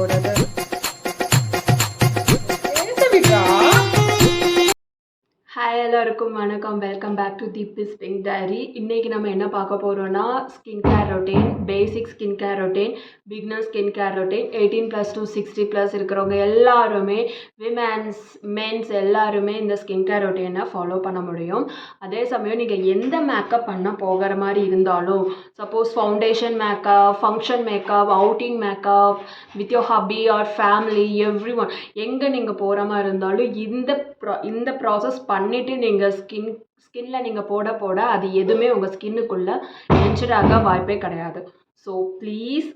போறது. பேச ஹாய் எல்லாருக்கும் வணக்கம். Welcome back to Deepi's pink diary. இன்றைக்கி நம்ம என்ன பார்க்க போகிறோன்னா skin care routine, basic skin care routine, beginner skin care routine. 18+ to 60+ இருக்கிறவங்க எல்லாருமே, விமென்ஸ் மென்ஸ் எல்லாருமே இந்த ஸ்கின் கேர் ரொட்டீனை ஃபாலோ பண்ண முடியும். அதே சமயம் நீங்கள் எந்த மேக்கப் பண்ண போகிற மாதிரி இருந்தாலும், suppose foundation makeup, function makeup, outing makeup, with your hubby or family, everyone, எங்கே நீங்கள் போகிற மாதிரி இருந்தாலும் இந்த ப்ராசஸ் பண்ணிவிட்டு நீங்கள் ஸ்கின்ல நீங்கள் போட அது எதுவுமே உங்கள் ஸ்கின்னுக்குள்ளே என்டர் ஆக வாய்ப்பே கிடையாது. ஸோ ப்ளீஸ்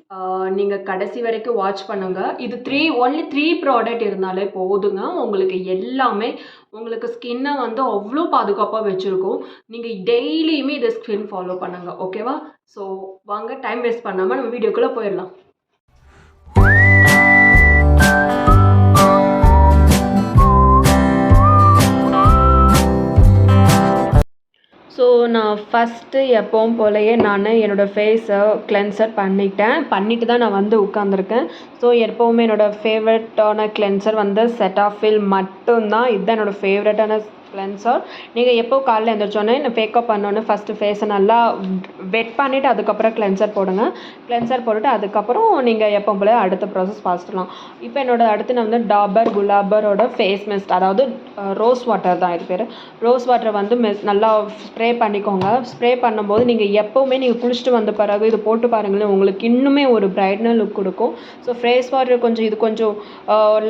நீங்கள் கடைசி வரைக்கும் வாட்ச் பண்ணுங்கள். இது ஒன்லி 3 ப்ராடக்ட் இருந்தாலே போதுங்க. உங்களுக்கு எல்லாமே உங்களுக்கு ஸ்கின்னை வந்து அவ்வளோ பாதுகாப்பாக வச்சுருக்கும். நீங்கள் டெய்லியுமே இதை ஸ்கின் ஃபாலோ பண்ணுங்கள், ஓகேவா? ஸோ வாங்க, டைம் வேஸ்ட் பண்ணாமல் நம்ம வீடியோக்குள்ளே போயிடலாம். ஸோ நான் ஃபஸ்ட்டு எப்பவும் போலயே நான் என்னோடய ஃபேஸை கிளென்சர் பண்ணிவிட்டு தான் நான் வந்து உட்காந்துருக்கேன். ஸோ எப்போவுமே என்னோடய ஃபேவரட்டான கிளென்சர் வந்து செட்டாஃபில் மட்டும்தான். இதுதான் என்னோடய ஃபேவரட்டான கிளென்சர். நீங்கள் எப்போ காலையில் எழுந்திரிச்சோன்னே நான் மேக்கப் பண்ணோன்னே ஃபஸ்ட்டு ஃபேஸை நல்லா வெட் பண்ணிவிட்டு அதுக்கப்புறம் கிளென்சர் போடுங்க. கிளென்சர் போட்டுட்டு அதுக்கப்புறம் நீங்கள் எப்போ போல அடுத்த ப்ராசஸ் பார்த்துக்கலாம். இப்போ அடுத்து நான் வந்து டாபர் குலாபரோட ஃபேஸ் மிஸ்ட், அதாவது ரோஸ் வாட்டர் தான் இது பேர். ரோஸ் வாட்டரை வந்து நல்லா ஸ்ப்ரே பண்ணிக்கோங்க. ஸ்ப்ரே பண்ணும்போது நீங்கள் எப்போவுமே நீங்கள் குளிச்சுட்டு வந்த பிறகு இது போட்டு பாருங்களேன், உங்களுக்கு இன்னுமே ஒரு பிரைட்னர் லுக் கொடுக்கும். ஸோ ஃபேஸ் வாட்டர் கொஞ்சம்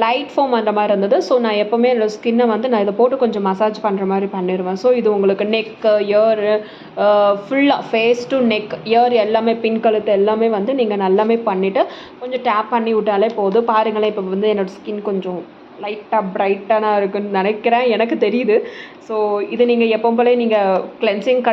லைட் ஃபார்ம் அந்த மாதிரி இருந்தது. ஸோ நான் எப்போவுமே என்னோடய ஸ்கின்னை வந்து நான் இதை போட்டு கொஞ்சம் மசாஜ் பண்ணுற மாதிரி பண்ணிடுவேன். ஸோ இது உங்களுக்கு நெக்கு, இயரு, ஃபுல்லாக ஃபேஸ் டு நெக், இயர் எல்லாமே, பின் கழுத்து எல்லாமே வந்து நீங்கள் நல்லாமே பண்ணிவிட்டு கொஞ்சம் டேப் பண்ணி விட்டாலே போதும். பாருங்களேன், இப்போ வந்து என்னோடய ஸ்கின் கொஞ்சம் லைட்டாக பிரைட்டான இருக்குன்னு நினைக்கிறேன், எனக்கு தெரியுது. ஸோ இது நீங்கள் எப்போ போல நீங்கள் கிளென்சிங்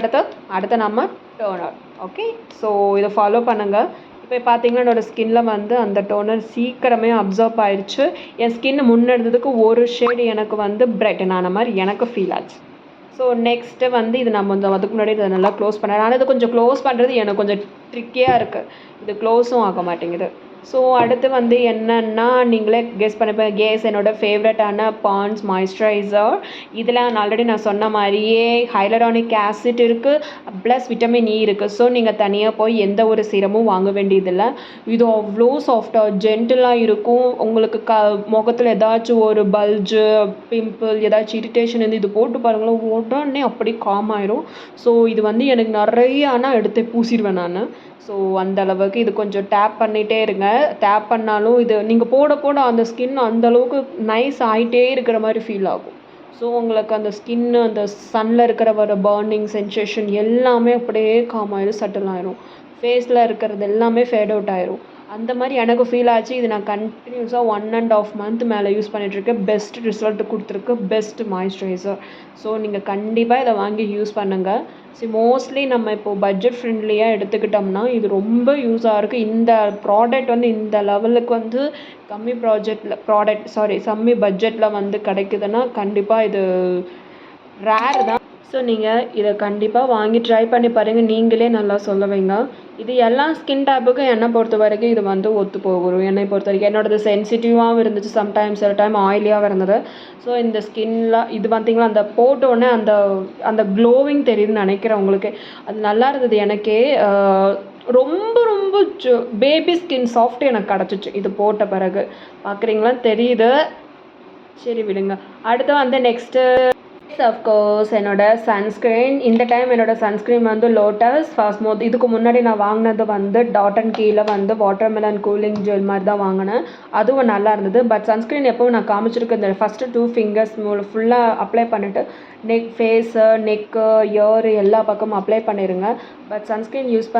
அடுத்த நம்ம டோனர், ஓகே? ஸோ இதை ஃபாலோ பண்ணுங்கள். இப்போ பார்த்தீங்கன்னா என்னோடய ஸ்கின்னில் வந்து அந்த டோனர் சீக்கிரமே அப்சர்வ் ஆயிடுச்சு. என் ஸ்கின் முன்னெடுத்ததுக்கு ஒரு ஷேடு எனக்கு வந்து பிரைட்டன் ஆன மாதிரி எனக்கு ஃபீல் ஆச்சு. ஸோ நெக்ஸ்ட்டு வந்து இது நம்ம வந்து அதுக்கு முன்னாடி இதை நல்லா க்ளோஸ் பண்ணேன். ஆனால் இது கொஞ்சம் க்ளோஸ் பண்ணுறது எனக்கு கொஞ்சம் ட்ரிக்கியாக இருக்குது. இது க்ளோஸும் ஆக மாட்டேங்குது. ஸோ அடுத்து வந்து என்னென்னா, நீங்களே கெஸ் பண்ணிப்பேன். என்னோடய ஃபேவரட்டான பாண்ட்ஸ் மாய்ஸ்சரைசர். இதில் ஆல்ரெடி நான் சொன்ன மாதிரியே ஹைலரானிக் ஆசிட் இருக்குது, ப்ளஸ் விட்டமின் இ இருக்குது. ஸோ நீங்கள் தனியாக போய் எந்த ஒரு சீரமும் வாங்க வேண்டியதில்லை. இது அவ்வளோ சாஃப்டாக ஜென்டிலாக இருக்கும். உங்களுக்கு முகத்தில் ஏதாச்சும் ஒரு பல்ஜு, பிம்பிள், ஏதாச்சும் இரிட்டேஷன் இருந்து இது போட்டு பாருங்களேன், உடனே அப்படி காம் ஆயிரும். ஸோ இது வந்து எனக்கு நிறையானா எடுத்து பூசிடுவேன் நான். ஸோ அந்தளவுக்கு இது கொஞ்சம் டேப் பண்ணிகிட்டே இருங்க. டேப் பண்ணாலும் இது நீங்கள் போட அந்த ஸ்கின் அந்தளவுக்கு நைஸ் ஆகிட்டே இருக்கிற மாதிரி ஃபீல் ஆகும். ஸோ உங்களுக்கு அந்த ஸ்கின்னு அந்த சன்னில் இருக்கிற வர பர்னிங் சென்சேஷன் எல்லாமே அப்படியே காம் ஆயிடும், சட்டில் ஆயிரும். ஃபேஸில் இருக்கிறது எல்லாமே ஃபேட் அவுட் ஆயிரும். அந்த மாதிரி எனக்கு ஃபீல் ஆச்சு. இது நான் கண்டினியூஸாக 1.5 month மேலே யூஸ் பண்ணிகிட்ருக்கேன். பெஸ்ட் ரிசல்ட் கொடுத்துருக்கு, பெஸ்ட் மாய்ஸ்சரைசர். ஸோ நீங்கள் கண்டிப்பாக இதை வாங்கி யூஸ் பண்ணுங்கள். மோஸ்ட்லி நம்ம இப்போது பட்ஜெட் ஃப்ரெண்ட்லியாக எடுத்துக்கிட்டோம்னா இது ரொம்ப யூஸாக இருக்குது. இந்த ப்ராடக்ட் வந்து இந்த லெவலுக்கு வந்து கம்மி பட்ஜெட்டில் வந்து கிடைக்குதுன்னா கண்டிப்பாக இது ரேர் தான். ஸோ நீங்கள் இதை கண்டிப்பாக வாங்கி ட்ரை பண்ணி பாருங்கள், நீங்களே நல்லா சொல்லுவீங்க. இது எல்லா ஸ்கின் டைப்புக்கும் என்னை பொறுத்த வரைக்கும் இது வந்து ஒத்து போகும். என்னை பொறுத்த வரைக்கும் என்னோடது சென்சிட்டிவாகவும் இருந்துச்சு, சில டைம் ஆயிலியாகவும் இருந்தது. ஸோ இந்த ஸ்கின்னில் இது பார்த்திங்களா, அந்த போட்டோடனே அந்த க்ளோவிங் தெரியுதுன்னு நினைக்கிறேன் உங்களுக்கு. அது நல்லா இருந்தது. எனக்கே ரொம்ப பேபி ஸ்கின் சாஃப்ட் எனக்கு கிடச்சிச்சு இது போட்ட பிறகு. பார்க்குறீங்களா, தெரியுது. சரி விடுங்க. அடுத்து வந்து நெக்ஸ்ட்டு அஃப்கோர்ஸ் என்னோட சன்ஸ்க்ரீன். இந்த டைம் என்னோட சன்ஸ்க்ரீன் வந்து லோட்டஸ் ஃபாஸ்மோத். இதுக்கு முன்னாடி நான் வாங்கினது வந்து டாட் அண்ட் கீழே வந்து வாட்டர்மெலன் கூலிங் ஜெல் மாதிரி தான் வாங்கினேன். அதுவும் நல்லா இருந்தது. பட் சன்ஸ்க்ரீன் எப்போவும் நான் காமிச்சிருக்கேன், இந்த ஃபஸ்ட்டு 2 fingers ஃபுல்லாக அப்ளை பண்ணிவிட்டு ஃபேஸு, நெக்கு, இயரு எல்லா பக்கமும் அப்ளை பண்ணிடுங்க. பட் சன்ஸ்க்ரீன் யூஸ்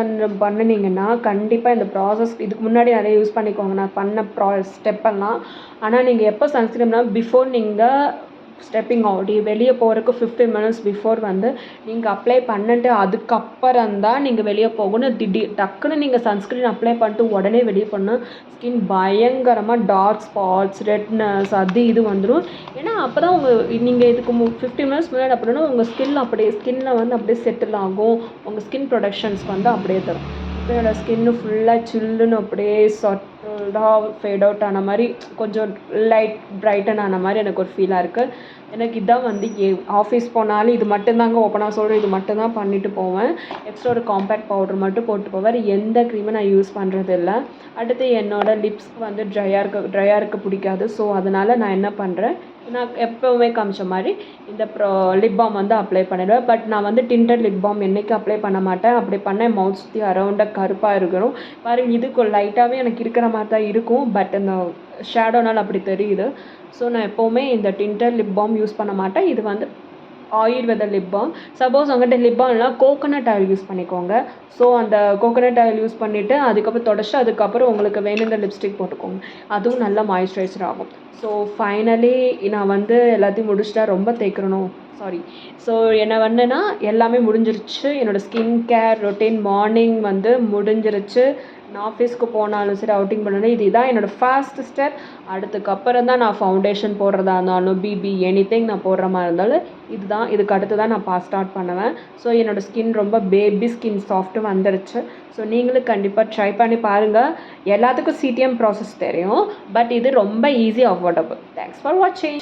பண்ணினீங்கன்னா கண்டிப்பாக இந்த ப்ராசஸ் இதுக்கு முன்னாடி நிறைய யூஸ் பண்ணிக்கோங்க, நான் பண்ண ஸ்டெப்பெல்லாம். ஆனால் நீங்கள் எப்போ சன்ஸ்க்ரீன்னா பிஃபோர் நீங்கள் ஸ்டெப்பிங் அவுட் வெளியே போகிறதுக்கு 15 minutes பிஃபோர் வந்து நீங்கள் அப்ளை பண்ணிட்டு அதுக்கப்புறம் தான் நீங்கள் வெளியே போகணும். டக்குன்னு நீங்கள் சன்ஸ்க்ரீன் அப்ளை பண்ணிட்டு உடனே வெளியே போனால் ஸ்கின் பயங்கரமாக டார்க் ஸ்பாட்ஸ், ரெட்னஸ் அது இது வந்துடும். ஏன்னா அப்போ தான் நீங்கள் இதுக்கு 15 minutes முன்னாடி அப்படின்னா உங்கள் ஸ்கின்னில் வந்து அப்படியே செட்டில் ஆகும். உங்கள் ஸ்கின் ப்ரொடக்ஷன்ஸ் வந்து அப்படியே தரும். இப்போ என்னோடய ஸ்கின்னு ஃபுல்லாக சில்லுன்னு அப்படியே மைல்டாக ஃபேட் அவுட் ஆன மாதிரி கொஞ்சம் லைட் பிரைட்டன் ஆன மாதிரி எனக்கு ஒரு ஃபீலாக இருக்குது. எனக்கு இதான் வந்து ஆஃபீஸ் போனாலும் இது மட்டும்தாங்க ஓப்பனாக சொல்கிறேன், இது மட்டும்தான் பண்ணிவிட்டு போவேன். எக்ஸ்ட்ரா ஒரு காம்பேக்ட் பவுடர் மட்டும் போட்டு போவேன். எந்த க்ரீமும் நான் யூஸ் பண்ணுறது இல்லை. அடுத்து என்னோடய லிப்ஸ்க்கு வந்து ட்ரையாக இருக்க பிடிக்காது. ஸோ அதனால் நான் என்ன பண்ணுறேன், நான் எப்போவுமே காமிச்ச மாதிரி இந்த லிப் பாம் வந்து அப்ளை பண்ணிடுவேன். பட் நான் வந்து டிண்டட் லிப் பாம் என்றைக்கும் அப்ளை பண்ண மாட்டேன். அப்படி பண்ண மவுத் சுற்றி அரௌண்டாக கருப்பாக இருக்கணும். பாருங்கள், இதுக்கு லைட்டாகவே எனக்கு இருக்கிற மாதிரி தான் இருக்கும். பட் இந்த ஷேடோனால் அப்படி தெரியுது. ஸோ நான் எப்போவுமே இந்த டிண்டட் லிப் பாம் யூஸ் பண்ண மாட்டேன். இது வந்து ஆயுர்வேத லிப் பாம். சப்போஸ் உங்கள்கிட்ட லிப் பாம்லாம் கோகோனட் ஆயில் யூஸ் பண்ணிக்கோங்க. ஸோ அந்த கோகோனட் ஆயில் யூஸ் பண்ணிவிட்டு அதுக்கப்புறம் தொடச்சி அதுக்கப்புறம் உங்களுக்கு வேணுங்கிற லிப்ஸ்டிக் போட்டுக்கோங்க. அதுவும் நல்லா மாய்ஸ்சரைசர் ஆகும். ஸோ ஃபைனலி நான் வந்து எல்லாத்தையும் முடிச்சுட்டா. ரொம்ப தேய்க்கிறணும், சாரி. ஸோ என்ன பண்ணேன்னா எல்லாமே முடிஞ்சிருச்சு. என்னோடய ஸ்கின் கேர் ரொட்டீன் மார்னிங் வந்து முடிஞ்சிருச்சு. நான் ஆஃபீஸ்க்கு போனாலும் சரி, அவுட்டிங் பண்ணாலும் இதுதான் என்னோடய ஃபர்ஸ்ட் ஸ்டெப். அதுக்கப்புறம் தான் நான் ஃபவுண்டேஷன் போடுறதா இருந்தாலும் பிபி எனிதிங் நான் போடுற மாதிரி இருந்தாலும் இதுக்கு அடுத்து தான் நான் ஸ்டார்ட் பண்ணுவேன். ஸோ என்னோடய ஸ்கின் ரொம்ப பேபி ஸ்கின் சாஃப்ட்டு வந்துடுச்சு. ஸோ நீங்களும் கண்டிப்பாக ட்ரை பண்ணி பாருங்கள். எல்லாத்துக்கும் சிடிஎம் ப்ராசஸ் தெரியும், பட் இது ரொம்ப ஈஸி, அஃபோர்டபுள். தேங்க்ஸ் ஃபார் வாட்சிங்.